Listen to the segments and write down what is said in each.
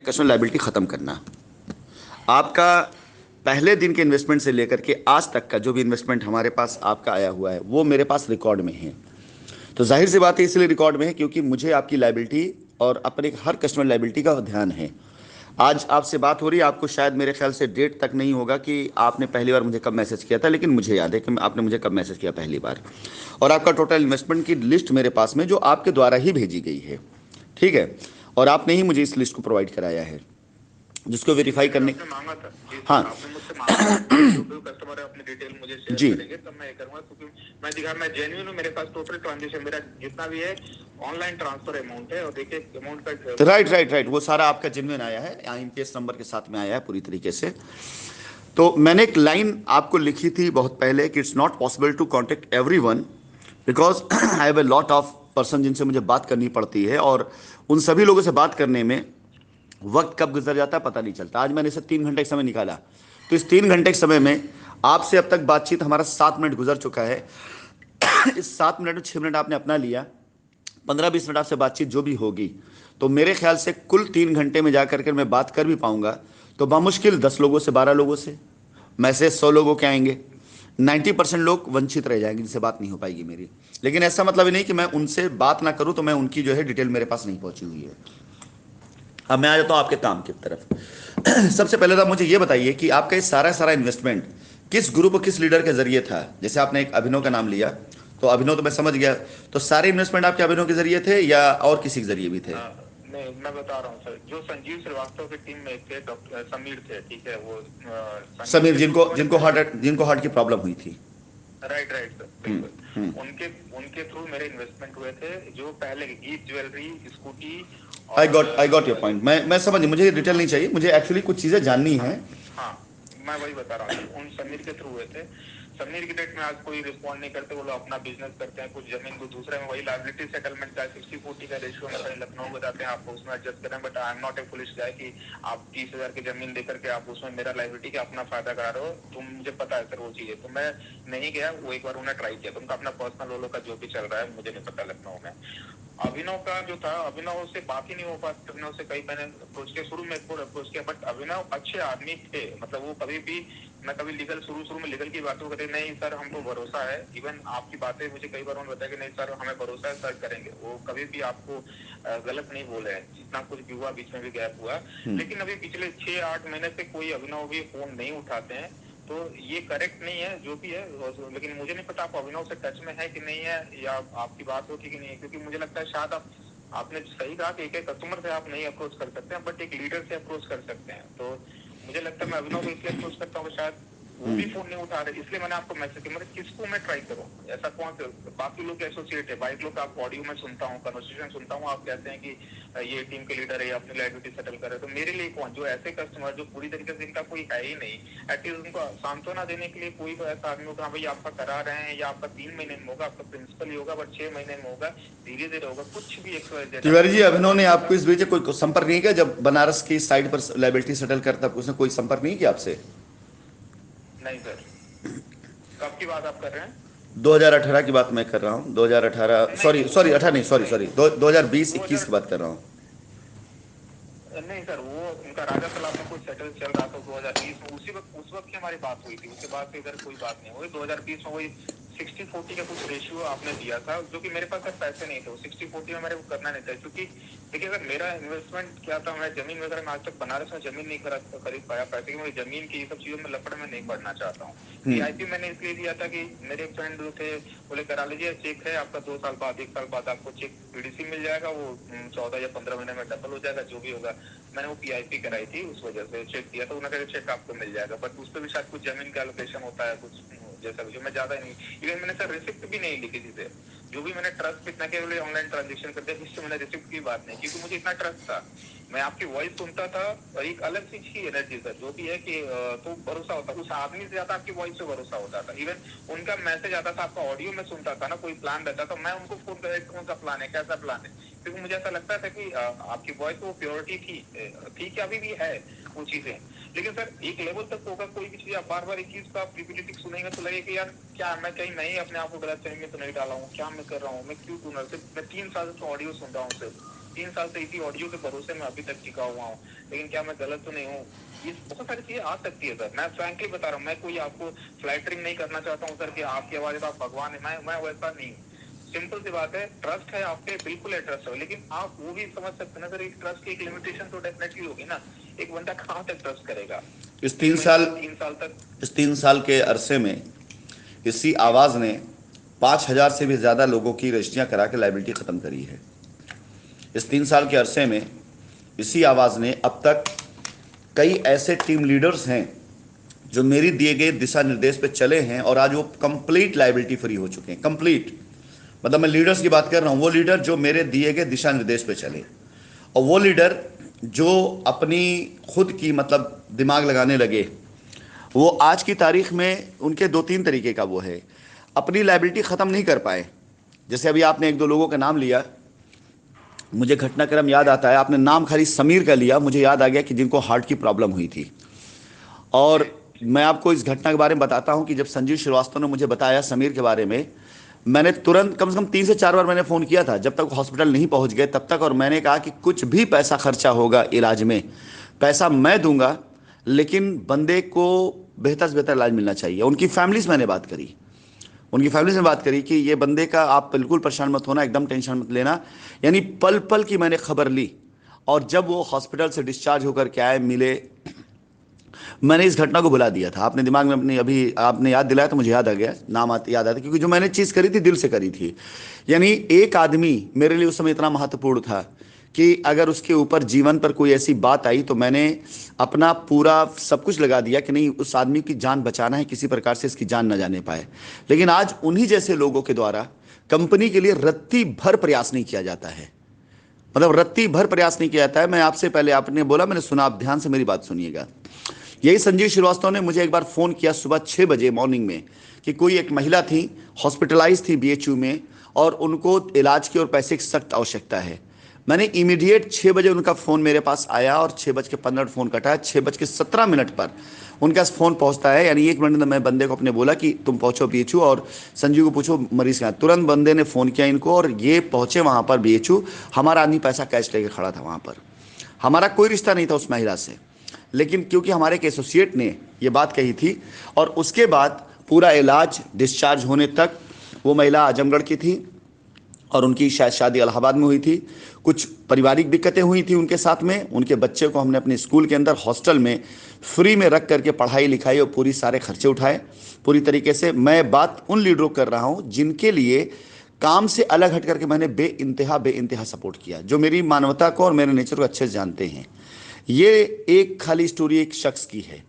Customer liability ख़त्म करना। आपका पहले दिन के इन्वेस्टमेंट से लेकर के आज तक का जो भी इन्वेस्टमेंट हमारे पास आपका आया हुआ है वो मेरे पास रिकॉर्ड में है। तो जाहिर सी बात है इसलिए रिकॉर्ड में है क्योंकि मुझे आपकी लायबिलिटी और अपने हर कस्टमर लायबिलिटी का ध्यान है। आज आपसे बात हो रही है, आपको शायद मेरे ख्याल से डेट तक नहीं होगा कि आपने पहली बार मुझे कब मैसेज किया था, लेकिन मुझे याद है कि आपने मुझे कब मैसेज किया पहली बार। और आपका टोटल इन्वेस्टमेंट की लिस्ट मेरे पास में जो आपके द्वारा ही भेजी गई है। ठीक है। और आपने ही मुझे इस लिस्ट को प्रोवाइड कराया है जिसको जी वेरीफाई सर, करने। आपने मांगा था। जी सर, हाँ। आपने मुझसे मांगा था कि जो भी कस्टमर है अपनी डिटेल मुझे शेयर जी। करेंगे तब मैं ये करूंगा, क्योंकि मैं जेन्युइन हूँ। मेरे पास टोटल ट्रांजेक्शन मेरा जितना भी है ऑनलाइन ट्रांसफर अमाउंट है, और देखिए अमाउंट का राइट राइट राइट, वो सारा आपका जेन्युइन आया है, आईएमपीएस नंबर के साथ में आया है पूरी तरीके से। तो मैंने एक लाइन आपको लिखी थी बहुत पहले कि it's not possible to contact everyone because I have a lot of person जिनसे मुझे बात करनी पड़ती है, और उन सभी लोगों से बात करने में वक्त कब गुजर जाता है पता नहीं चलता। आज मैंने इसे 3 घंटे का समय निकाला, तो इस 3 घंटे के समय में आपसे अब तक बातचीत हमारा 7 मिनट गुजर चुका है। इस 7 मिनट में 6 मिनट आपने अपना लिया, 15-20 मिनट आपसे बातचीत जो भी होगी, तो मेरे ख्याल से कुल 3 घंटे में जाकर के मैं बात कर भी पाऊंगा तो बामुश्किल 10 लोगों से, 12 लोगों से। मैसेज 100 लोगों के आएंगे, 90% लोग वंचित रह जाएंगे जिनसे बात नहीं हो पाएगी मेरी। लेकिन ऐसा मतलब ही नहीं कि मैं उनसे बात ना करूं तो मैं उनकी जो है डिटेल मेरे पास नहीं पहुंची हुई है। अब मैं आ जाता हूं आपके काम की तरफ। सबसे पहले तो आप मुझे ये बताइए कि आपका ये सारा सारा इन्वेस्टमेंट किस ग्रुप और किस लीडर के जरिए था। जैसे आपने एक अभिनव का नाम लिया, तो अभिनव तो मैं समझ गया। तो सारे इन्वेस्टमेंट आपके अभिनव के जरिए थे या और किसी के जरिए भी थे? नहीं, मैं बता रहा हूँ सर। जो संजीव श्रीवास्तव की टीम में थे, डॉक्टर समीर थे, ठीक है, वो संजीव समीर, के थ्रू जिनको तो मैंने जिनको पहले। हार्ट की प्रॉब्लम हुई थी। राइट राइट सर, हम्म। बिल्कुल। हम्म। उनके उनके थ्रू मेरे इन्वेस्टमेंट हुए थे, जो पहले गीत ज्वेलरी, स्कूटी और आई गॉट योर पॉइंट। मैं समझ, मुझे डिटेल हाँ नहीं चाहिए, मुझे एक्चुअली कुछ चीज़ें जाननी हाँ है। हाँ, मैं वही बता रहा हूँ सर। उन समीर के थ्रू हुए थे। समीर की डेट में आज कोई रिस्पॉन्ड नहीं करते, वो लोग अपना बिजनेस करते हैं, कुछ जमीन को दूसरे में, वही लाइबिलिटी सेटलमेंट का 60-40 का रेशियो में कहीं लखनऊ में जाते हैं, आप उसमें एडजस्ट करें। But I am not a police guy कि आप 30,000 की जमीन लेकर के आप उसमें मेरा लाइबिलिटी का अपना फायदा करा रहे हो। तुम, मुझे पता है सर वो चीजें, तो मैं नहीं गया। वो एक बार उन्हें ट्राई किया, तो उनका अपना पर्सनल वो लोग का जो भी चल रहा है मुझे नहीं पता लखनऊ में। अभिनव का जो था, अभिनव से बात ही नहीं हो पाती। अभिनव से कई मैंने अप्रोच किया, शुरू में एक अप्रोच किया, बट अभिनव अच्छे आदमी थे। मतलब वो कभी भी, मैं कभी लीगल, शुरू में लीगल की बातों करते नहीं सर हमको भरोसा है। इवन आपकी बातें मुझे कई बार उन्होंने बताया कि नहीं सर हमें भरोसा है, सर करेंगे। वो कभी भी आपको गलत नहीं बोले हैं, जितना कुछ भी हुआ बीच में भी गैप हुआ। लेकिन अभी पिछले 6-8 महीने से कोई अभिनव भी फोन नहीं उठाते हैं, तो ये करेक्ट नहीं है जो भी है। लेकिन मुझे नहीं पता आप अभिनव से टच में है कि नहीं है, या आपकी बात होती कि नहीं है, क्योंकि मुझे लगता है शायद आपने सही कहा कि एक कस्टमर से आप नहीं अप्रोच कर सकते हैं, बट एक लीडर से अप्रोच कर सकते हैं। तो मुझे लगता है मैं अभिनव को इसलिए अप्रोच करता हूँ, शायद वो भी फोन नहीं उठा रहे, इसलिए मैंने आपको मैसेज किया। मतलब किसको मैं ट्राई करूँ, ऐसा कौन से बाकी लोग एसोसिएट है, बाइक लोग आप ऑडियो में सुनता हूँ, कन्वर्सेशन सुनता हूँ, आप कहते हैं कि ये टीम के लीडर है, अपनी लाइबिलिटी सेटल करे। तो मेरे लिए कौन, जो ऐसे कस्टमर जो पूरी तरीके से इनका कोई है ही नहीं, एटलीस्ट उनको सांत्वना देने के लिए कोई तो ऐसा आदमी होगा, हाँ भाई आपका करा रहे हैं, या आपका 3 महीने में होगा, आपका प्रिंसिपल ही होगा, बट 6 महीने में होगा, धीरे धीरे होगा, कुछ भी XYZ तिवारी आपको जी, उसका अभिनव नाम ने नहीं आपको पता। इस बीच कोई संपर्क नहीं किया जब बनारस की साइड पर लाइबिलिटी सेटल करता, उसने कोई संपर्क नहीं किया आपसे? नहीं सर। कब की बात आप कर रहे हैं? 2018 की बात मैं कर रहा हूँ, 2018, नहीं सॉरी नहीं, सॉरी वो 18 नहीं, सॉरी नहीं, सॉरी, 2020-21 2000 की बात कर रहा हूँ। नहीं सर, वो उनका राजा तालाब में कुछ सेटल चल रहा था 2020 में, उस वक्त की हमारी बात हुई थी। उसके बाद से इधर कोई बात नहीं हुई। 2020 में वही 60-40 का कुछ रेशियो आपने दिया था, जो कि मेरे पास सर पैसे नहीं थे। वो 60-40 में मेरे को करना नहीं था, क्योंकि देखिए सर मेरा इन्वेस्टमेंट क्या था, मैं जमीन वगैरह में आज तक बनारस में जमीन नहीं खरीद पाया पैसे की। मुझे जमीन की ये सब चीजों में लफड़े में नहीं पड़ना चाहता हूँ। PIP मैंने इसलिए दिया था कि मेरे एक फ्रेंड जो थे, बोले करा लीजिए, चेक है आपका, 2 साल बाद, 1 साल बाद आपको चेक PDC मिल जाएगा, वो 14 या 15 महीने में डबल हो जाएगा, जो भी होगा। मैंने वो PIP कराई थी, उस वजह से चेक दिया था। उन्होंने कहा चेक आपको मिल जाएगा, बट उस पर भी शायद कुछ जमीन का एलोकेशन होता है, कुछ जैसा भी, जो मैं ज्यादा नहीं। इवन मैंने सर रिसिप्ट भी नहीं ली किसी से। जो भी मैंने ट्रस्ट इतना केवल ऑनलाइन ट्रांजेक्शन कर दिया, जिससे मैंने रिसिप्ट की बात नहीं, क्योंकि मुझे इतना ट्रस्ट था। मैं आपकी वॉइस सुनता था, और एक अलग चीज की एनर्जी सर, जो भी है कि तो भरोसा होता, उस आदमी से ज्यादा आपकी वॉइस से भरोसा होता था। इवन उनका मैसेज आता था, आपका ऑडियो में सुनता था ना, कोई प्लान रहता था, मैं उनको फोन कर, कौन सा प्लान है, कैसा प्लान है, क्योंकि मुझे ऐसा लगता था कि आपकी वॉइस वो प्योरिटी थी क्या, अभी भी है वो चीजें। लेकिन सर एक लेवल तक होगा, कोई भी चीज आप बार बार एक चीज का आप रिपीटेटिव सुनेंगे तो लगे कि यार क्या मैं कहीं नहीं अपने आप को गलत फहमी में तो नहीं डाला हूँ, क्या मैं कर रहा हूँ, मैं क्यों मैं 3 साल से ऑडियो सुन रहा हूँ सिर्फ, 3 साल से इसी ऑडियो के भरोसे में अभी तक टिका हुआ हूँ, लेकिन क्या मैं गलत तो नहीं हूँ? ये बहुत सारी चीजें आ सकती है सर, मैं फ्रैंकली बता रहा हूँ, मैं कोई आपको फ्लैटरिंग नहीं करना चाहता हूँ सर कि आपकी आवाज तो आप भगवान है, मैं वैसा नहीं हूँ। सिंपल सी बात है, ट्रस्ट है आप पे, बिल्कुल है ट्रस्ट है, लेकिन आप वो भी समझ सकते हैं ना सर, एक ट्रस्ट की एक लिमिटेशन तो डेफिनेटली होगी ना। एक बंदा कहाँ तक ट्रस्ट करेगा इस 3 तीन महीने साल से 3 साल तक? इस 3 साल के अरसे में इसी जी आवाज़ ने 5,000 से भी ज़्यादा लोगों की रजिस्ट्रियाँ करा के लाइबिलिटी ख़त्म करी है। इस 3 साल के अरसे में इसी आवाज़ ने अब तक कई ऐसे टीम लीडर्स हैं जो मेरी दिए गए दिशा निर्देश पे चले हैं और आज वो कंप्लीट लाइबिलिटी फ्री हो चुके हैं। कंप्लीट मतलब मैं लीडर्स की बात कर रहा हूँ, वो लीडर जो मेरे दिए गए दिशा निर्देश पे चले, और वो लीडर जो अपनी खुद की मतलब दिमाग लगाने लगे, वो आज की तारीख में उनके 2-3 तरीके का वो है, अपनी लाइबिलिटी ख़त्म नहीं कर पाए। जैसे अभी आपने 1-2 लोगों का नाम लिया, मुझे घटनाक्रम याद आता है। आपने नाम खाली समीर का लिया, मुझे याद आ गया कि जिनको हार्ट की प्रॉब्लम हुई थी। और जी मैं आपको इस घटना के बारे में बताता हूं कि जब संजीव श्रीवास्तव ने मुझे बताया समीर के बारे में, मैंने तुरंत कम से कम 3 से 4 बार मैंने फ़ोन किया था जब तक हॉस्पिटल नहीं पहुंच गए तब तक, और मैंने कहा कि कुछ भी पैसा खर्चा होगा इलाज में, पैसा मैं दूंगा, लेकिन बंदे को बेहतर से बेहतर इलाज मिलना चाहिए। उनकी फैमिली से मैंने बात करी, उनकी फैमिली से बात करी कि ये बंदे का आप बिल्कुल परेशान मत होना, एकदम टेंशन मत लेना। यानी पल पल की मैंने खबर ली, और जब वो हॉस्पिटल से डिस्चार्ज होकर के आए, मिले, मैंने इस घटना को बुला दिया था। आपने दिमाग में अपनी अभी आपने याद दिलाया तो मुझे याद आ गया, नाम याद आता, क्योंकि जो मैंने चीज़ करी थी दिल से करी थी। यानी एक आदमी मेरे लिए उस समय इतना महत्वपूर्ण था कि अगर उसके ऊपर जीवन पर कोई ऐसी बात आई तो मैंने अपना पूरा सब कुछ लगा दिया कि नहीं, उस आदमी की जान बचाना है, किसी प्रकार से इसकी जान न जाने पाए। लेकिन आज उन्हीं जैसे लोगों के द्वारा कंपनी के लिए रत्ती भर प्रयास नहीं किया जाता है, मतलब रत्ती भर प्रयास नहीं किया जाता है। मैं आपसे पहले, आपने बोला, मैंने सुना, आप ध्यान से मेरी बात सुनिएगा। यही संजीव श्रीवास्तव ने मुझे एक बार फ़ोन किया सुबह 6 बजे मॉर्निंग में कि कोई एक महिला थी, हॉस्पिटलाइज थी बीएचयू में, और उनको इलाज की और पैसे की सख्त आवश्यकता है। मैंने इमीडिएट 6 बजे उनका फ़ोन मेरे पास आया और 6:15 फ़ोन कटा। 6:17 पर उनका फ़ोन पहुंचता है, यानी 1 मिनट में मैं बंदे को अपने बोला कि तुम पहुंचो बीएचयू और संजीव को पूछो मरीज़ कहाँ। तुरंत बंदे ने फ़ोन किया इनको और ये पहुंचे वहाँ पर बीएचयू। हमारा आदमी पैसा कैश लेके खड़ा था वहाँ पर। हमारा कोई रिश्ता नहीं था उस महिला से, लेकिन क्योंकि हमारे एक एसोसिएट ने ये बात कही थी, और उसके बाद पूरा इलाज डिस्चार्ज होने तक, वो महिला आजमगढ़ की थी और उनकी शायद शादी इलाहाबाद में हुई थी। कुछ पारिवारिक दिक्कतें हुई थी उनके साथ में। उनके बच्चे को हमने अपने स्कूल के अंदर हॉस्टल में फ्री में रख करके पढ़ाई लिखाई और पूरी सारे खर्चे उठाए पूरी तरीके से। मैं बात उन लीडरों कर रहा हूँ जिनके लिए काम से अलग हट करके मैंने बेइंतहा सपोर्ट किया, जो मेरी मानवता को और मेरे नेचर को अच्छे से जानते हैं। ये एक खाली स्टोरी एक शख्स की है,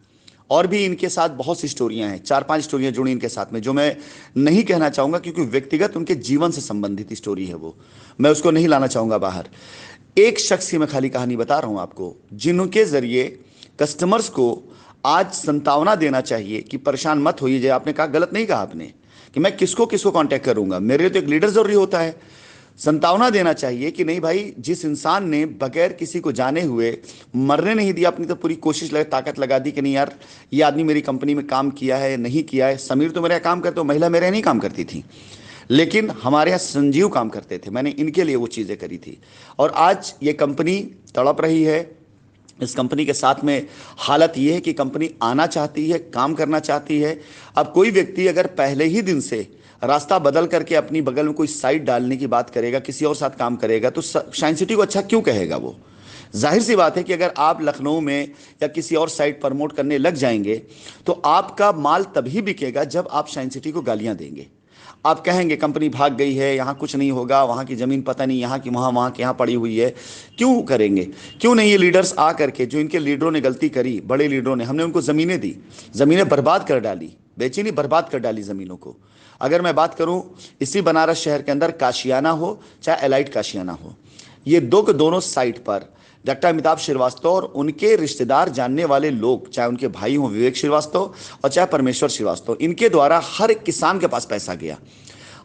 और भी इनके साथ बहुत सी स्टोरियां हैं, 4-5 स्टोरियां जुड़ी इनके साथ में, जो मैं नहीं कहना चाहूँगा क्योंकि व्यक्तिगत उनके जीवन से संबंधित स्टोरी है वो, मैं उसको नहीं लाना चाहूँगा बाहर। एक शख्स की मैं खाली कहानी बता रहा हूँ आपको, जिनके ज़रिए कस्टमर्स को आज संतावना देना चाहिए कि परेशान मत होइए। जो आपने कहा, गलत नहीं कहा आपने कि मैं किसको किसको कांटेक्ट करूंगा, मेरे लिए तो एक लीडर ज़रूरी होता है। संतावना देना चाहिए कि नहीं भाई, जिस इंसान ने बगैर किसी को जाने हुए मरने नहीं दिया, अपनी तो पूरी कोशिश ताकत लगा दी कि नहीं यार, ये आदमी मेरी कंपनी में काम किया है नहीं किया है। समीर तो मेरे यहाँ काम करते हो, महिला मेरे यहाँ नहीं काम करती थी, लेकिन हमारे यहाँ संजीव काम करते थे। मैंने इनके लिए वो चीज़ें करी थी, और आज ये कंपनी तड़प रही है। इस कंपनी के साथ में हालत ये है कि कंपनी आना चाहती है, काम करना चाहती है। अब कोई व्यक्ति अगर पहले ही दिन से रास्ता बदल करके अपनी बगल में कोई साइट डालने की बात करेगा, किसी और साथ काम करेगा, तो शाइन सिटी को अच्छा क्यों कहेगा वो? जाहिर सी बात है कि अगर आप लखनऊ में या किसी और साइट प्रमोट करने लग जाएंगे तो आपका माल तभी बिकेगा जब आप शाइन सिटी को गालियां देंगे। आप कहेंगे कंपनी भाग गई है, यहाँ कुछ नहीं होगा, वहाँ की ज़मीन पता नहीं यहाँ की वहाँ, वहाँ की यहाँ पड़ी हुई है। क्यों करेंगे? क्यों नहीं ये लीडर्स आ करके, जो इनके लीडरों ने गलती करी, बड़े लीडरों ने, हमने उनको ज़मीनें दी, ज़मीनें बर्बाद कर डाली, बेची नहीं, बर्बाद कर डाली ज़मीनों को। अगर मैं बात करूं इसी बनारस शहर के अंदर, काशियाना हो चाहे एलाइट काशियाना हो, ये दो के दोनों साइट पर डॉक्टर अमिताभ श्रीवास्तव और उनके रिश्तेदार जानने वाले लोग, चाहे उनके भाई हों विवेक श्रीवास्तव और चाहे परमेश्वर श्रीवास्तव, इनके द्वारा हर एक किसान के पास पैसा गया,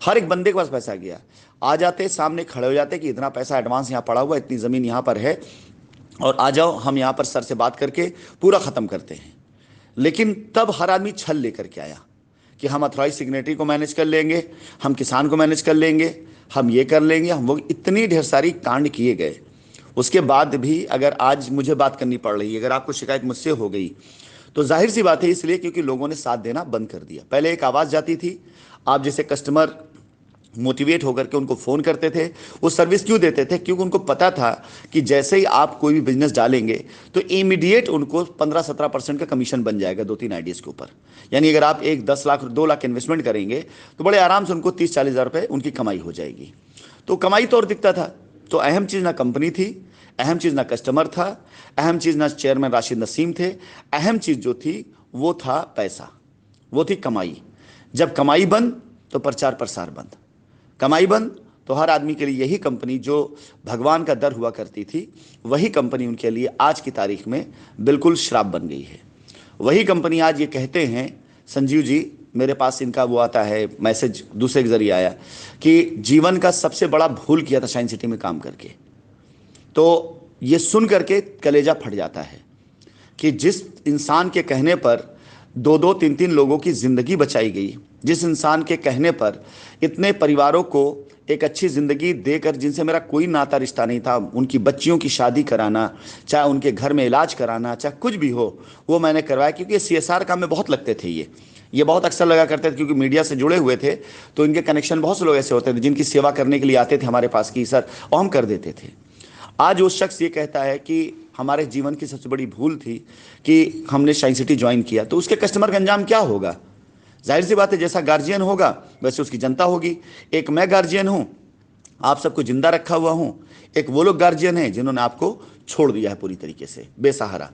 हर एक बंदे के पास पैसा गया। आ जाते सामने खड़े हो जाते कि इतना पैसा एडवांस यहाँ पड़ा हुआ, इतनी ज़मीन यहाँ पर है, और आ जाओ हम यहाँ पर सर से बात करके पूरा ख़त्म करते हैं। लेकिन तब हर आदमी छल लेकर के आया कि हम अथॉराइज सिग्नेटरी को मैनेज कर लेंगे, हम किसान को मैनेज कर लेंगे, हम ये कर लेंगे, हम वो, इतनी ढेर सारी कांड किए गए। उसके बाद भी अगर आज मुझे बात करनी पड़ रही है, अगर आपको शिकायत मुझसे हो गई, तो जाहिर सी बात है इसलिए क्योंकि लोगों ने साथ देना बंद कर दिया। पहले एक आवाज़ जाती थी, आप जैसे कस्टमर मोटिवेट होकर के उनको फ़ोन करते थे। वो सर्विस क्यों देते थे? क्योंकि उनको पता था कि जैसे ही आप कोई भी बिजनेस डालेंगे तो इमीडिएट उनको 15-17% का कमीशन बन जाएगा 2-3 आइडियाज़ के ऊपर। यानी अगर आप एक 10 लाख 2 लाख इन्वेस्टमेंट करेंगे तो बड़े आराम से उनको 30-40 हज़ार रुपये उनकी कमाई हो जाएगी। तो कमाई तो और दिखता था। तो अहम चीज़ ना कंपनी थी, अहम चीज़ ना कस्टमर था, अहम चीज़ ना चेयरमैन राशिद नसीम थे, अहम चीज़ जो थी वो था पैसा, वो थी कमाई। जब कमाई बंद तो प्रचार प्रसार बंद। कमाई बंद तो हर आदमी के लिए यही कंपनी जो भगवान का दर हुआ करती थी, वही कंपनी उनके लिए आज की तारीख में बिल्कुल श्राप बन गई है। वही कंपनी आज ये कहते हैं, संजीव जी मेरे पास इनका वो आता है मैसेज दूसरे के जरिए आया कि जीवन का सबसे बड़ा भूल किया था साइंस सिटी में काम करके। तो ये सुन करके कलेजा फट जाता है कि जिस इंसान के कहने पर 2-2, 3-3 लोगों की ज़िंदगी बचाई गई, जिस इंसान के कहने पर इतने परिवारों को एक अच्छी ज़िंदगी देकर, जिनसे मेरा कोई नाता रिश्ता नहीं था, उनकी बच्चियों की शादी कराना, चाहे उनके घर में इलाज कराना, चाहे कुछ भी हो, वो मैंने करवाया। क्योंकि ये CSR काम में बहुत लगते थे, ये बहुत अक्सर लगा करते थे क्योंकि मीडिया से जुड़े हुए थे। तो इनके कनेक्शन बहुत से लोग ऐसे होते थे जिनकी सेवा करने के लिए आते थे हमारे पास कि सर, और हम कर देते थे। आज वो शख्स ये कहता है कि हमारे जीवन की सबसे बड़ी भूल थी कि हमने साइंस सिटी ज्वाइन किया। तो उसके कस्टमर का अंजाम क्या होगा? जाहिर सी बात है, जैसा गार्जियन होगा वैसे उसकी जनता होगी। एक मैं गार्जियन हूँ, आप सबको जिंदा रखा हुआ हूँ। एक वो लोग गार्जियन हैं जिन्होंने आपको छोड़ दिया है पूरी तरीके से बेसहारा।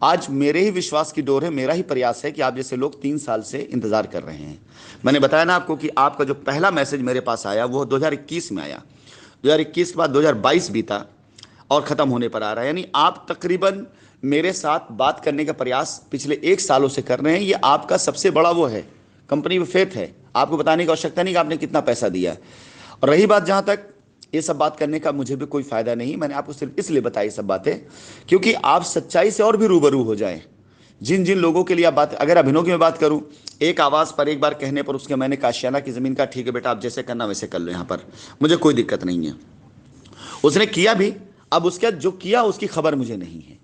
आज मेरे ही विश्वास की डोर है, मेरा ही प्रयास है कि आप जैसे लोग 3 साल से इंतजार कर रहे हैं। मैंने बताया ना आपको कि आपका जो पहला मैसेज मेरे पास आया वो 2021 में आया। 2021 के बाद 2022 बीता और ख़त्म होने पर आ रहा है। यानी आप तकरीबन मेरे साथ बात करने का प्रयास पिछले 1 सालों से कर रहे हैं। ये आपका सबसे बड़ा वो है, कंपनी में फेथ है। आपको बताने की आवश्यकता नहीं कि आपने कितना पैसा दिया है। और रही बात जहाँ तक ये सब बात करने का, मुझे भी कोई फ़ायदा नहीं। मैंने आपको सिर्फ इसलिए बताई सब बातें क्योंकि आप सच्चाई से और भी रूबरू हो जाएं। जिन जिन लोगों के लिए आप बात, अगर अभिनव की मैं बात करूं, एक आवाज़ पर एक बार कहने पर उसके मैंने काशियाना की ज़मीन का, ठीक है बेटा आप जैसे करना वैसे कर लो, यहाँ पर मुझे कोई दिक्कत नहीं है। उसने किया भी। अब उसके बाद जो किया उसकी खबर मुझे नहीं है,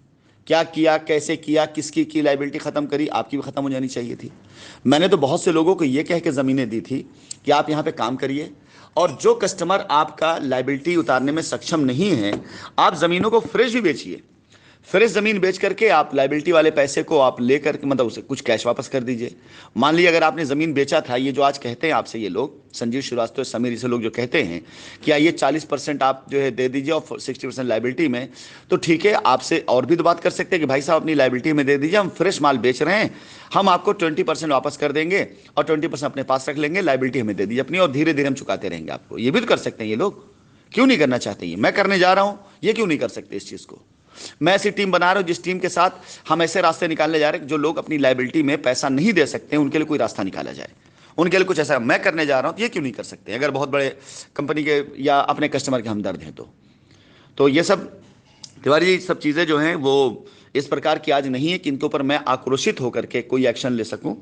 क्या किया, कैसे किया, किसकी की लाइबिलिटी ख़त्म करी, आपकी भी ख़त्म हो जानी चाहिए थी। मैंने तो बहुत से लोगों को ये कह के ज़मीनें दी थी कि आप यहाँ पे काम करिए, और जो कस्टमर आपका लाइबिलिटी उतारने में सक्षम नहीं है, आप ज़मीनों को फ्रेश भी बेचिए। फ्रेश ज़मीन बेच करके आप लाइबिलिटी वाले पैसे को आप लेकर, मतलब उसे कुछ कैश वापस कर दीजिए। मान लीजिए अगर आपने ज़मीन बेचा था, ये जो आज कहते हैं आपसे ये लोग, संजीव श्रीवास्तव, समीर, ये लोग जो कहते हैं कि ये 40% आप जो है दे दीजिए और 60% लाइबिलिटी में, तो ठीक है, आपसे और भी तो बात कर सकते हैं कि भाई साहब अपनी लाइबिलिटी में दे दीजिए, हम फ्रेश माल बेच रहे हैं, हम आपको 20% वापस कर देंगे और 20% अपने पास रख लेंगे, लाइबिलिटी हमें दे दीजिए अपनी, और धीरे धीरे हम चुकाते रहेंगे आपको। ये भी तो कर सकते हैं ये लोग, क्यों नहीं करना चाहते? ये मैं करने जा रहा हूँ, ये क्यों नहीं कर सकते इस चीज़ को? मैं ऐसी टीम बना रहा हूं जिस टीम के साथ हम ऐसे रास्ते निकालने जा रहे हैं जो लोग अपनी लाइबिलिटी में पैसा नहीं दे सकते, उनके लिए कोई रास्ता निकाला जाए, उनके लिए कुछ ऐसा मैं करने जा रहा हूं। तो ये क्यों नहीं कर सकते अगर बहुत बड़े कंपनी के या अपने कस्टमर के हमदर्द हैं तो ये सब तिवारी जी, सब चीज़ें जो हैं वो इस प्रकार की आज नहीं है कि इनके ऊपर मैं आक्रोशित होकर के कोई एक्शन ले सकूं।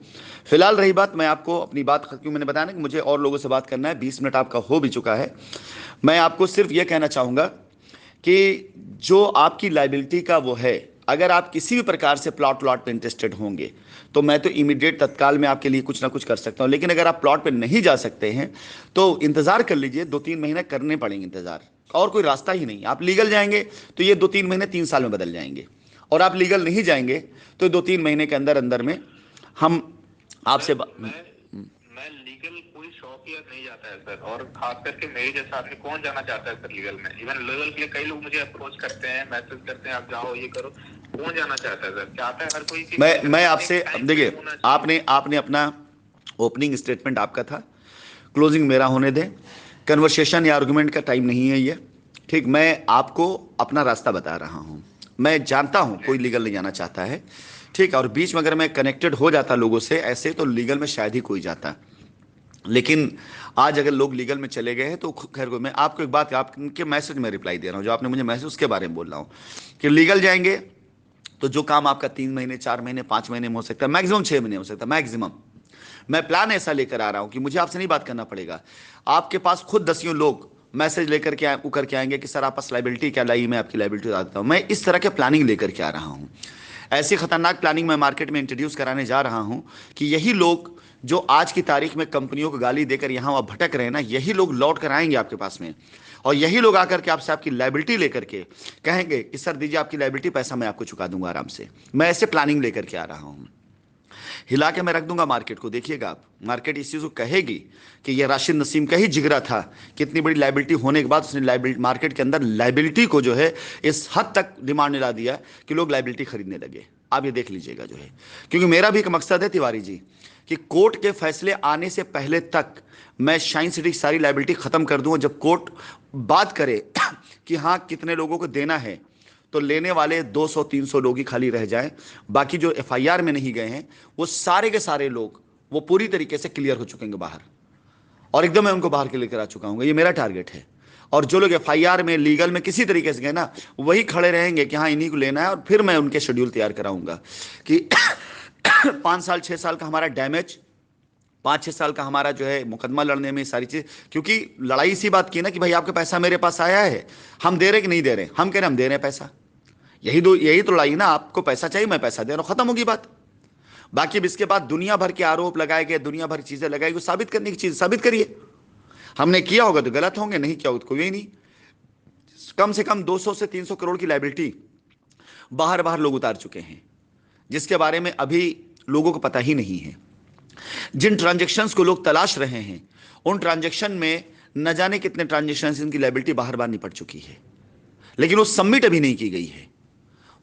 फिलहाल रही बात, मैं आपको अपनी बात, क्योंकि मैंने बताया ना कि मुझे और लोगों से बात करना है, 20 मिनट आपका हो भी चुका है। मैं आपको सिर्फ ये कहना चाहूँगा कि जो आपकी लाइबिलिटी का वो है, अगर आप किसी भी प्रकार से प्लॉट पे इंटरेस्टेड होंगे तो मैं तो इमीडिएट तत्काल में आपके लिए कुछ ना कुछ कर सकता हूं। लेकिन अगर आप प्लॉट पे नहीं जा सकते हैं तो इंतज़ार कर लीजिए, 2-3 महीने करने पड़ेंगे इंतज़ार, और कोई रास्ता ही नहीं। आप लीगल जाएंगे तो ये 2-3 महीने 3 साल में बदल जाएंगे, और आप लीगल नहीं जाएंगे तो 2-3 महीने के अंदर अंदर में हम आपसे मैं लीगल कोई शौक या नहीं जाता है सर, और खास करके मेरे जैसा आदमी कौन जाना चाहता है सर लीगल में? इवन लीगल के लिए कई लोग मुझे अप्रोच करते हैं, मैसेज करते हैं आप जाओ ये करो, कौन जाना चाहता है सर? चाहता है हर कोई कि मैं आपसे, देखिए आपने अपना ओपनिंग स्टेटमेंट आपका था, क्लोजिंग मेरा होने दें। कन्वर्सेशन या आर्गुमेंट का टाइम नहीं है ये, ठीक। मैं आपको अपना रास्ता बता रहा हूँ। मैं जानता हूँ कोई लीगल नहीं जाना चाहता है, ठीक है, और बीच में अगर मैं कनेक्टेड हो जाता लोगों से ऐसे तो लीगल में शायद ही कोई जाता। लेकिन आज अगर लोग लीगल में चले गए हैं तो खैर, मैं आपको एक बात, आपके मैसेज में रिप्लाई दे रहा हूँ, जो आपने मुझे मैसेज उसके बारे में बोल रहा हूँ कि लीगल जाएंगे तो जो काम आपका 3 महीने, 4 महीने, 5 महीने में हो सकता है, मैक्सिमम 6 महीने हो सकता है, मैक्सिमम। मैं प्लान ऐसा लेकर आ रहा हूं कि मुझे आपसे नहीं बात करना पड़ेगा, आपके पास खुद 10 लोग मैसेज लेकर के उकर के आएंगे कि सर आप पास लाइबिलिटी क्या लाई, मैं आपकी लाइबिलिटी बता देता हूँ। मैं इस तरह के प्लानिंग लेकर के आ रहा हूँ। ऐसी खतरनाक प्लानिंग मैं मार्केट में इंट्रोड्यूस कराने जा रहा हूँ कि यही लोग जो आज की तारीख में कंपनियों को गाली देकर यहाँ वहाँ भटक रहे हैं ना, यही लोग लौट कर आएंगे आपके पास में, और यही लोग आकर के आपसे आपकी लाइबिलिटी लेकर के कहेंगे कि सर दीजिए आपकी लाइबिलिटी, पैसा मैं आपको चुका दूंगा आराम से। मैं ऐसे प्लानिंग लेकर के आ रहा हूँ। हिला के मैं रख दूंगा मार्केट को। देखिएगा आप, मार्केट इस चीज़ को कहेगी कि ये राशिद नसीम का ही जिगरा था कि इतनी बड़ी लाइबिलिटी होने के बाद उसने लाइबिलिटी, मार्केट के अंदर लाइबिलिटी को जो है इस हद तक डिमांड ला दिया कि लोग लाइबिलिटी खरीदने लगे। आप ये देख लीजिएगा जो है, क्योंकि मेरा भी एक मकसद है तिवारी जी कि कोर्ट के फैसले आने से पहले तक मैं शाइन सिटी की सारी लाइबिलिटी खत्म कर दूंगा। जब कोर्ट बात करे कि हाँ कितने लोगों को देना है, तो लेने वाले 200-300 लोग ही खाली रह जाएं, बाकी जो एफआईआर में नहीं गए हैं वो सारे के सारे लोग वो पूरी तरीके से क्लियर हो चुकेंगे बाहर, और एकदम मैं उनको बाहर के लेकर आ चुका हूँ। ये मेरा टारगेट है। और जो लोग एफआईआर में, लीगल में किसी तरीके से गए ना, वही खड़े रहेंगे कि हाँ इन्हीं को लेना है, और फिर मैं उनके शेड्यूल तैयार कराऊंगा कि 5 साल 6 साल का हमारा डैमेज, 5-6 साल का हमारा जो है मुकदमा लड़ने में सारी चीज, क्योंकि लड़ाई इसी बात की ना कि भाई आपका पैसा मेरे पास आया है, हम दे रहे कि नहीं दे रहे, हम कह रहे हम दे रहे हैं पैसा। यही तो लड़ाई ना, आपको पैसा चाहिए, मैं पैसा दे रहा हूं, खत्म होगी बात। बाकी अब इसके बाद दुनिया भर के आरोप लगाए गए, दुनिया भर की चीजें लगाई गई, साबित करने की चीज साबित करिए। हमने किया होगा तो गलत होंगे, नहीं किया होगा तो कोई नहीं। कम से कम 200 से 300 करोड़ की लाइबिलिटी बाहर बाहर लोग उतार चुके हैं, जिसके बारे में अभी लोगों को पता ही नहीं है। जिन ट्रांजेक्शन्स को लोग तलाश रहे हैं, उन ट्रांजेक्शन में न जाने कितने ट्रांजेक्शन्स इनकी लाइबिलिटी बाहर बाहर निपट चुकी है, लेकिन वो सबमिट अभी नहीं की गई है।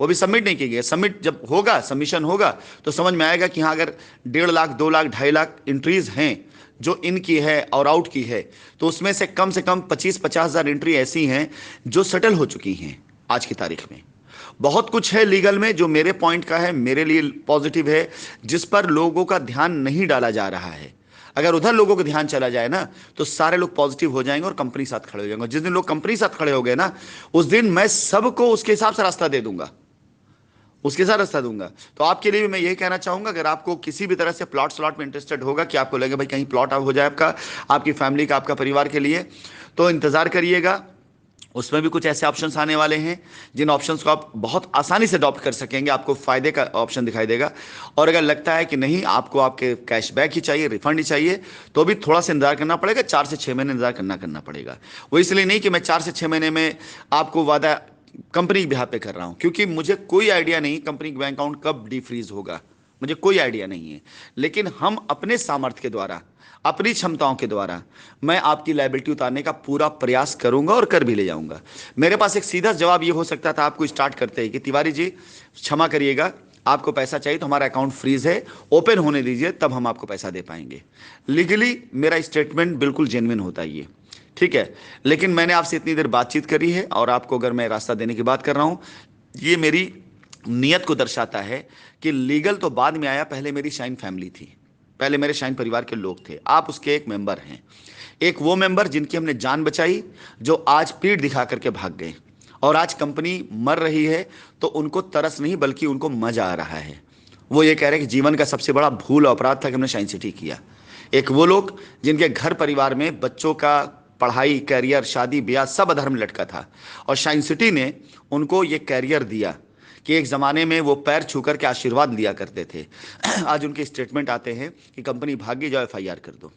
वो भी सबमिट नहीं की गई है। सबमिट जब होगा, सबमिशन होगा, तो समझ में आएगा कि हाँ अगर 1.5 लाख 2 लाख 2.5 लाख एंट्रीज हैं जो इनकी है और आउट की है, तो उसमें से कम 25-50 हज़ार एंट्री ऐसी हैं जो सेटल हो चुकी हैं आज की तारीख में। बहुत कुछ है लीगल में जो मेरे पॉइंट का है, मेरे लिए पॉजिटिव है, जिस पर लोगों का ध्यान नहीं डाला जा रहा है। अगर उधर लोगों का ध्यान चला जाए ना, तो सारे लोग पॉजिटिव हो जाएंगे और कंपनी साथ खड़े हो जाएंगे। जिस दिन लोग कंपनी साथ खड़े हो गए ना, उस दिन मैं सबको उसके हिसाब से रास्ता दे दूंगा, उसके साथ रास्ता दूंगा। तो आपके लिए भी मैं यही कहना चाहूंगा, अगर आपको किसी भी तरह से प्लॉट स्लॉट में इंटरेस्टेड होगा कि आपको लगे भाई कहीं प्लॉट हो जाए आपका, आपकी फैमिली का, आपका परिवार के लिए, तो इंतजार करिएगा। उसमें भी कुछ ऐसे ऑप्शंस आने वाले हैं जिन ऑप्शंस को आप बहुत आसानी से अडॉप्ट कर सकेंगे, आपको फायदे का ऑप्शन दिखाई देगा। और अगर लगता है कि नहीं आपको आपके कैशबैक ही चाहिए, रिफंड ही चाहिए, तो भी थोड़ा सा इंतजार करना पड़ेगा, 4 से 6 महीने इंतजार करना पड़ेगा। वो इसलिए नहीं कि मैं 4 से 6 महीने में आपको वादा कंपनी के बिहाफ पे कर रहा हूं, क्योंकि मुझे कोई आइडिया नहीं कंपनी का बैंक अकाउंट कब डीफ्रीज होगा, मुझे कोई आइडिया नहीं है। लेकिन हम अपने सामर्थ्य के द्वारा, अपनी क्षमताओं के द्वारा मैं आपकी लायबिलिटी उतारने का पूरा प्रयास करूंगा और कर भी ले जाऊंगा। मेरे पास एक सीधा जवाब ये हो सकता था आपको स्टार्ट करते ही कि तिवारी जी क्षमा करिएगा, आपको पैसा चाहिए तो हमारा अकाउंट फ्रीज है, ओपन होने दीजिए तब हम आपको पैसा दे पाएंगे। लीगली मेरा स्टेटमेंट बिल्कुल जेन्युइन होता है ये, ठीक है। लेकिन मैंने आपसे इतनी देर बातचीत करी है और आपको अगर मैं रास्ता देने की बात कर रहा हूं, ये मेरी नियत को दर्शाता है कि लीगल तो बाद में आया, पहले मेरी शाइन फैमिली थी, पहले मेरे शाइन परिवार के लोग थे। आप उसके एक मेंबर हैं, एक वो मेंबर जिनकी हमने जान बचाई, जो आज पीठ दिखा करके भाग गए, और आज कंपनी मर रही है तो उनको तरस नहीं बल्कि उनको मजा आ रहा है। वो ये कह रहे हैं कि जीवन का सबसे बड़ा भूल अपराध था कि हमने शाइन सिटी किया। एक वो लोग जिनके घर परिवार में बच्चों का पढ़ाई, कैरियर, शादी ब्याह सब अधर्म लटका था, और शाइन सिटी ने उनको ये कैरियर दिया कि एक ज़माने में वो पैर छू कर के आशीर्वाद लिया करते थे। आज उनके स्टेटमेंट आते हैं कि कंपनी भागी, जाओ एफआईआर कर दो।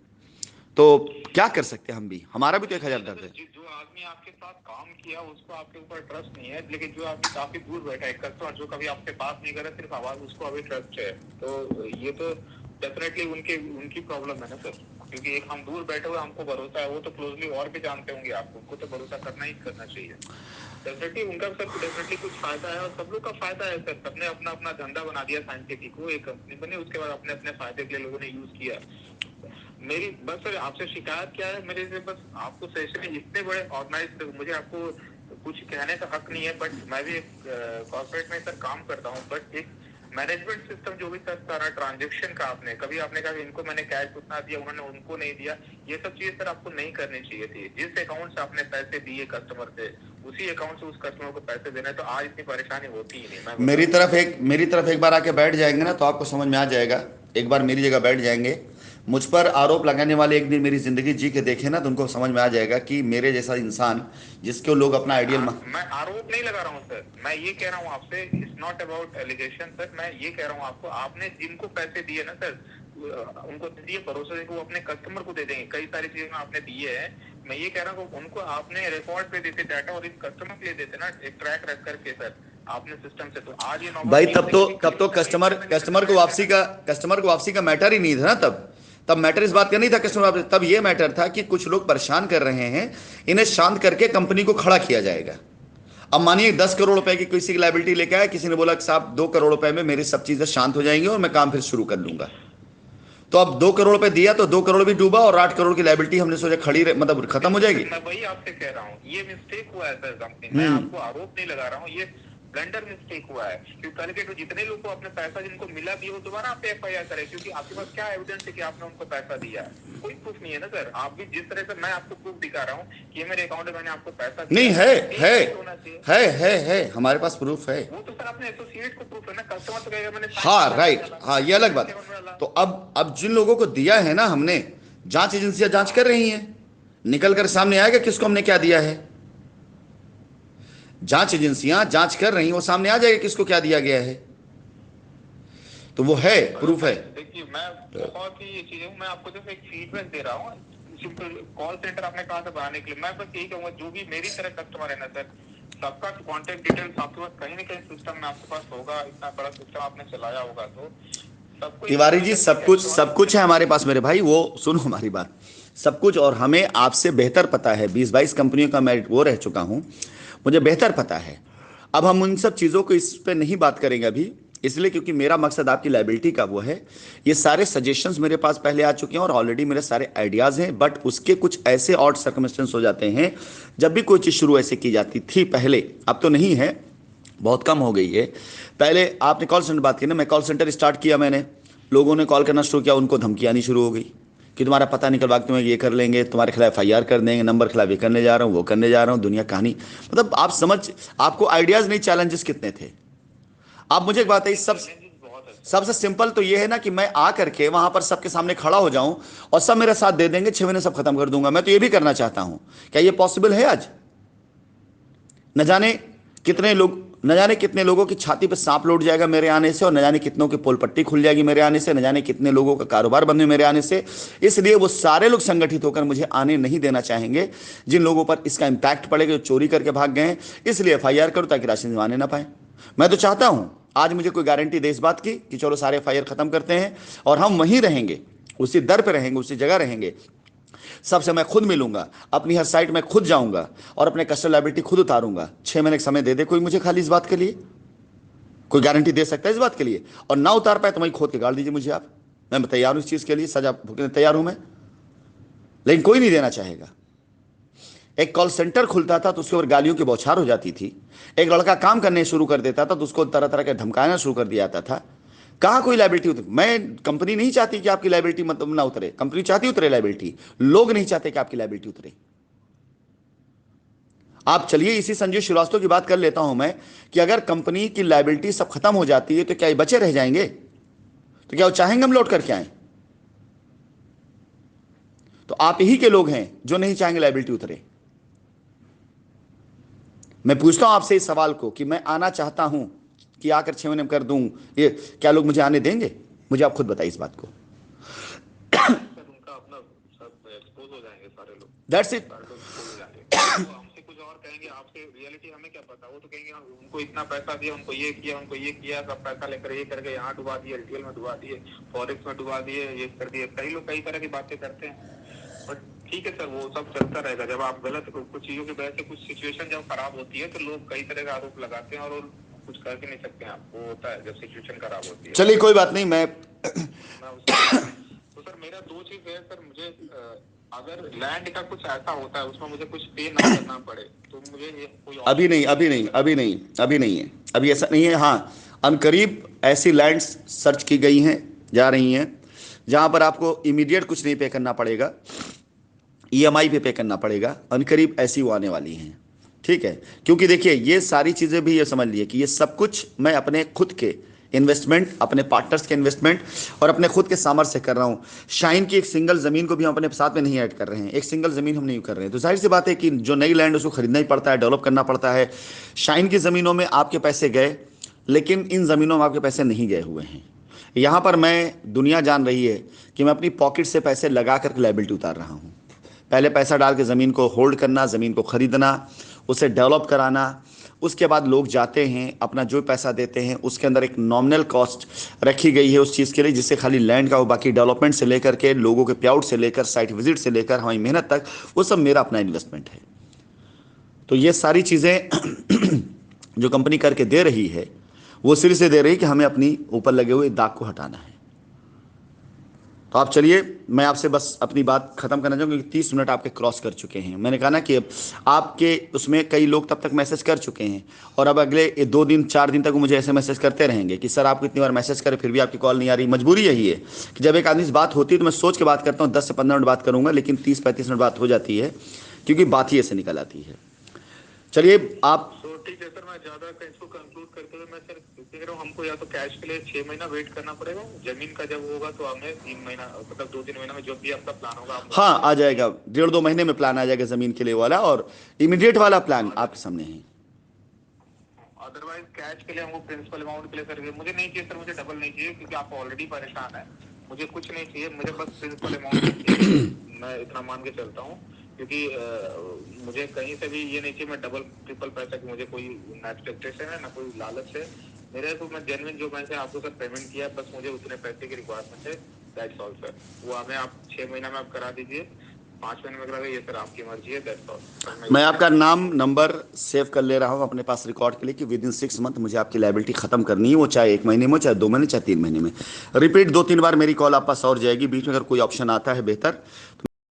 तो क्या कर सकते हैं हम भी, हमारा भी तो 1000 दर्द है। जो आदमी आपके साथ काम किया उसको आपके ऊपर ट्रस्ट नहीं है, लेकिन जो आदमी काफी दूर बैठा है कस्टमर, जो कभी आपके पास नहीं करा, सिर्फ आवाज, उसको अभी ट्रस्ट है। तो ये तो डेफिनेटली उनकी प्रॉब्लम है ना सर, क्योंकि एक हम दूर बैठे हुए, हमको भरोसा है, वो तो क्लोजली और भी जानते होंगे आपको, उनको तो भरोसा करना ही करना चाहिए। डेफिनेटली उनका सर डेफिनेटली कुछ फायदा है, और सब लोग का फायदा है सर। सबने अपना अपना धंधा बना दिया, साइंटिफिक को एक कंपनी बनी, उसके बाद अपने अपने फायदे के लिए लोगों ने यूज किया। मेरी बस सर आपसे शिकायत क्या है, मेरे से बस आपको सेशन इतने बड़े ऑर्गेनाइज, मुझे आपको कुछ कहने का हक नहीं है, बट मैं भी एक कॉर्पोरेट में सर काम करता हूँ, बट एक मैनेजमेंट सिस्टम जो भी सर सारा ट्रांजेक्शन का आपने कहा इनको मैंने कैश उतना दिया, उन्होंने उनको नहीं दिया, ये सब चीजें सर आपको नहीं करनी चाहिए थी। जिस अकाउंट से आपने पैसे दिए कस्टमर से, उसी अकाउंट से उस कस्टमर को पैसे देने, तो आज इतनी परेशानी होती ही नहीं। मेरी तरफ एक बार आके बैठ जाएंगे ना तो आपको समझ में आ जाएगा। एक बार मेरी जगह बैठ जाएंगे, मुझ पर आरोप लगाने वाले एक दिन मेरी जिंदगी जी के देखे ना, तो उनको समझ में आ जाएगा कि मेरे जैसा इंसान जिसको लोग अपना आइडियल। मैं आरोप नहीं लगा रहा हूँ सर, मैं ये कह रहा हूँ आपसे, it's not about allegation sir, मैं ये कह रहा हूँ आपको, आपने जिनको पैसे दिए ना सर, उनको दिए, भरोसा देखो वो अपने कस्टमर को दे देंगे, कई सारी चीजें आपने दिए हैं। मैं ये कह रहा हूँ उनको आपने रिकॉर्ड पे देते डाटा, और इस कस्टमर के लिए देते ना एक ट्रैक रख करके सर आपने सिस्टम से, तो आज ये नौबत भाई नहीं तब होती तो कि तब तो कस्टमर को वापसी का मैटर ही नहीं था ना। तब तब मैटर इस बात का नहीं था कस्टमर वापसी, तब ये मैटर था कि कुछ लोग परेशान कर रहे हैं, इन्हें शांत करके कंपनी को खड़ा किया जाएगा। अब मानिए 10 करोड़ रुपए की किसी की लाइबिलिटी लेके आया, किसी ने बोला कि साहब 2 करोड़ रुपए में मेरी सब चीजें शांत हो जाएंगी और मैं काम फिर शुरू कर लूंगा। तो अब 2 करोड़ रुपए दिया तो 2 करोड़ भी डूबा और 8 करोड़ की लाइबिलिटी हमने सोचा खड़ी मतलब खत्म हो जाएगी। मैं वही आपसे कह रहा हूँ, ये मिस्टेक हुआ है सर कंपनी, मैं आपको आरोप नहीं लगा रहा हूँ, ये ब्लंडर मिस्टेक हुआ है। क्योंकि कल के तो जितने लोग को अपने पैसा जिनको मिला भी, वो दोबारा आप पे एफआईआर करें, क्योंकि आपके पास क्या एविडेंस है कि आपने उनको पैसा दिया है? कोई प्रूफ नहीं है ना सर। आप भी जिस तरह से मैं आपको प्रूफ दिखा रहा हूँ कि ये मेरे अकाउंट में मैंने आपको पैसा नहीं दिया है, है है, होना चाहिए। है हमारे पास प्रूफ है। वो तो सर अपने एसोसिएट को प्रूफ है ना, कस्टमर तो कहेगा मैंने हाँ राइट, हाँ ये अलग बात। तो अब जिन लोगों को दिया है ना हमने, जांच एजेंसियां जांच कर रही हैं, निकल कर सामने आएगा किसको हमने क्या दिया है। जांच एजेंसियां जांच कर रही हैं, वो सामने आ जाएगा किसको क्या दिया गया है। तो वो है, प्रूफ है। देखिए मैं बहुत ही ये चीजें, मैं आपको सिर्फ एक फीडबैक दे रहा हूँ, सिंपल कॉल सेंटर आपने कहा था बनाने के लिए, मैं बस यही कहूंगा जो भी मेरी तरह कस्टमर है ना सर, सबका कॉन्टेक्ट डिटेल्स आपके पास कहीं ना कहीं सिस्टम में आपके पास होगा, इतना बड़ा सिस्टम आपने चलाया होगा तो सबको तिवारी जी सब कुछ है हमारे पास मेरे भाई, वो सुनो हमारी बात, सब कुछ। और हमें आपसे बेहतर पता है, 20-22 कंपनियों का मैं वो रह चुका हूं, मुझे बेहतर पता है। अब हम उन सब चीज़ों को इस पे नहीं बात करेंगे अभी, इसलिए क्योंकि मेरा मकसद आपकी लाइबिलिटी का वो है। ये सारे सजेशंस मेरे पास पहले आ चुके हैं और ऑलरेडी मेरे सारे आइडियाज़ हैं, बट उसके कुछ ऐसे ऑड सर्कमस्टेंस हो जाते हैं जब भी कोई चीज़ शुरू ऐसे की जाती थी पहले, अब तो नहीं है, बहुत कम हो गई है। पहले आपने कॉल सेंटर बात की ना, मैं कॉल सेंटर स्टार्ट किया, मैंने लोगों ने कॉल करना शुरू किया, उनको धमकी आनी शुरू हो गई कि तुम्हारा पता निकलवा के तुम्हें ये कर लेंगे, तुम्हारे खिलाफ एफआईआर कर देंगे, नंबर खिलाफ ये करने जा रहा हूँ, वो करने जा रहा हूँ, दुनिया कहानी। मतलब आप समझ, आपको आइडियाज़ नहीं, चैलेंजेस कितने थे। आप मुझे एक बात है, सबसे सिंपल तो ये है ना कि मैं आ करके वहां पर सबके सामने खड़ा हो जाऊं और सब मेरा साथ दे देंगे, 6 महीने सब खत्म कर दूंगा। मैं तो ये भी करना चाहता हूं, क्या ये पॉसिबल है आज? न जाने कितने लोगों की छाती पे सांप लौट जाएगा मेरे आने से, और न जाने कितनों की पोल पट्टी खुल जाएगी मेरे आने से, न जाने कितने लोगों का कारोबार बंद मेरे आने से। इसलिए वो सारे लोग संगठित होकर मुझे आने नहीं देना चाहेंगे जिन लोगों पर इसका इंपैक्ट पड़ेगा, जो चोरी करके भाग गए हैं। इसलिए एफआईआर करो ताकि राशन दिलवाने ना पाए। मैं तो चाहता हूं आज मुझे कोई गारंटी दे इस बात की कि चलो सारे एफआईआर खत्म करते हैं और हम वहीं रहेंगे, उसी दर पर रहेंगे, उसी जगह रहेंगे, सबसे मैं खुद मिलूंगा, अपनी हर साइट में खुद जाऊंगा और अपने कस्टमर लायबिलिटी खुद उतारूंगा। 6 महीने का समय दे दे कोई मुझे खाली इस बात के लिए, कोई गारंटी दे सकता है इस बात के लिए? और ना उतार पाए तो वहीं खोद के गाड़ दीजिए मुझे आप, मैं तैयार हूं इस चीज के लिए, सजा भुगतने तैयार हूं मैं, लेकिन कोई नहीं देना चाहेगा। एक कॉल सेंटर खुलता था तो उसके ऊपर गालियों की बौछार हो जाती थी। एक लड़का काम करने शुरू कर देता था तो उसको तरह तरह के धमकाना शुरू कर दिया जाता था। कहां कोई लाइबिलिटी उतरे? मैं, कंपनी नहीं चाहती कि आपकी लाइबिलिटी मतलब ना उतरे, कंपनी चाहती उतरे लाइबिलिटी, लोग नहीं चाहते कि आपकी लाइबिलिटी उतरे। आप चलिए इसी संजय श्रीवास्तव की बात कर लेता हूं मैं, कि अगर कंपनी की लाइबिलिटी सब खत्म हो जाती है तो क्या ये बचे रह जाएंगे? तो क्या वो चाहेंगे हम लौट करके आए? तो आप ही के लोग हैं जो नहीं चाहेंगे लाइबिलिटी उतरे। मैं पूछता हूं आपसे इस सवाल को कि मैं आना चाहता हूं कि आकर 6 महीने में कर दूं, ये क्या लोग मुझे आने देंगे? मुझे आप खुद बताइए इस बात को। उनका अपना सब एक्सपोज हो जाएंगे सारे लोग, दैट्स इट। हमसे कुछ और कहेंगे, आपसे रियलिटी हमें क्या पता। वो तो कहेंगे उनको इतना पैसा दिया, उनको ये किया, उनको ये किया, सब पैसा लेकर ये करके यहाँ डुबा दिए, एलटीएल में डुबा दिए, फॉरेक्स में डुबा दिए, ये कर दिए। कई लोग कई तरह की बातें करते हैं, बट ठीक है सर, वो सब चलता रहेगा। जब आप गलत कुछ चीजों की वजह से कुछ सिचुएशन जब खराब होती है तो लोग कई तरह का आरोप लगाते हैं और कुछ कर भी नहीं सकते हैं। वो होता है जब सिचुएशन खराब होती है। चलिए कोई बात नहीं, मैं तो सर मेरा दो चीज है सर, मुझे अगर लैंड का कुछ ऐसा होता है उसमें मुझे कुछ पे ना करना पड़े तो मुझे ये कोई अभी नहीं है, अभी ऐसा नहीं है। हाँ, अनकरीब ऐसी लैंड्स सर्च की गई हैं, जा रही हैं, जहां पर आपको इमीडिएट कुछ नहीं पे करना पड़ेगा, ईएमआई पे करना पड़ेगा। अनकरीब ऐसी वो आने वाली हैं, ठीक है? क्योंकि देखिए ये सारी चीज़ें भी ये समझ लिए कि ये सब कुछ मैं अपने खुद के इन्वेस्टमेंट, अपने पार्टनर्स के इन्वेस्टमेंट और अपने खुद के सामर्थ्य से कर रहा हूँ। शाइन की एक सिंगल ज़मीन को भी हम अपने साथ में नहीं ऐड कर रहे हैं, एक सिंगल ज़मीन हम नहीं कर रहे हैं। तो जाहिर सी बात है कि जो नई लैंड उसको खरीदना ही पड़ता है, डेवलप करना पड़ता है। शाइन की ज़मीनों में आपके पैसे गए, लेकिन इन ज़मीनों में आपके पैसे नहीं गए हुए हैं। यहाँ पर मैं, दुनिया जान रही है कि मैं अपनी पॉकेट से पैसे लगा कर लायबिलिटी उतार रहा हूँ। पहले पैसा डाल के ज़मीन को होल्ड करना, ज़मीन को ख़रीदना, उसे डेवलप कराना, उसके बाद लोग जाते हैं अपना जो पैसा देते हैं उसके अंदर एक नॉमिनल कॉस्ट रखी गई है उस चीज़ के लिए, जिससे खाली लैंड का हो, बाकी डेवलपमेंट से लेकर के लोगों के पे आउट से लेकर साइट विजिट से लेकर हमारी मेहनत तक वो सब मेरा अपना इन्वेस्टमेंट है। तो ये सारी चीज़ें जो कंपनी करके दे रही है वो सिर से दे रही है कि हमें अपनी ऊपर लगे हुए दाग को हटाना है। तो आप चलिए, मैं आपसे बस अपनी बात खत्म करना चाहूँगा क्योंकि 30 मिनट आपके क्रॉस कर चुके हैं। मैंने कहा ना कि आपके उसमें कई लोग तब तक मैसेज कर चुके हैं और अब अगले 2 दिन 4 दिन तक वो मुझे ऐसे मैसेज करते रहेंगे कि सर आपको इतनी बार मैसेज करें फिर भी आपकी कॉल नहीं आ रही। मजबूरी यही है कि जब एक आदमी से बात होती है तो मैं सोच के बात करता हूँ, 10 से 15 मिनट बात करूँगा, लेकिन 30-35 मिनट बात हो जाती है क्योंकि बात ही ऐसे निकल आती है। चलिए आप, तो ठीक है सर, मैं ज्यादा इसको कंक्लूड करते हुए मैं सर कह रहा हूँ, हमको या तो कैश के लिए 6 महीना वेट करना पड़ेगा, जमीन का जब होगा तो हमें 3 महीना मतलब 2-3 महीना में जो भी आपका प्लान होगा हम हाँ आ जाएगा, 1.5-2 महीने में प्लान आ जाएगा ज़मीन के लिए वाला, और इमीडिएट वाला प्लान आपके सामने है। अदरवाइज कैश के लिए हमको प्रिंसिपल अमाउंट के लिए सर मुझे नहीं चाहिए सर, मुझे डबल नहीं चाहिए क्योंकि आप ऑलरेडी परेशान है। मुझे कुछ नहीं चाहिए, मुझे बस प्रिंसिपल अमाउंट चाहिए, मैं इतना मान के चलता हूँ क्योंकि मुझे कहीं से भी ये नहीं चाहिए मैं डबल ट्रिपल पैसा की मुझे कोई ना एक्सपेक्टेशन है ना कोई लालच है मेरे को। मैं जेन्युइन जो मैंने आपको सर पेमेंट किया बस मुझे उतने पैसे की रिक्वायरमेंट है, दैट्स ऑल सर। वो हमें आप 6 महीना में आप करा दीजिए, 5 महीने में करा दीजिए, ये सर आपकी मर्जी है, दैट्स ऑल। मैं आपका नाम नंबर सेव कर ले रहा हूँ अपने पास रिकॉर्ड के लिए कि विद इन 6 मंथ मुझे आपकी लाइबिलिटी खत्म करनी है, वो चाहे 1 महीने में, चाहे 2 महीने, चाहे 3 महीने में। रिपीट 2-3 बार मेरी कॉल आप पास और जाएगी, बीच में अगर कोई ऑप्शन आता है बेहतर तो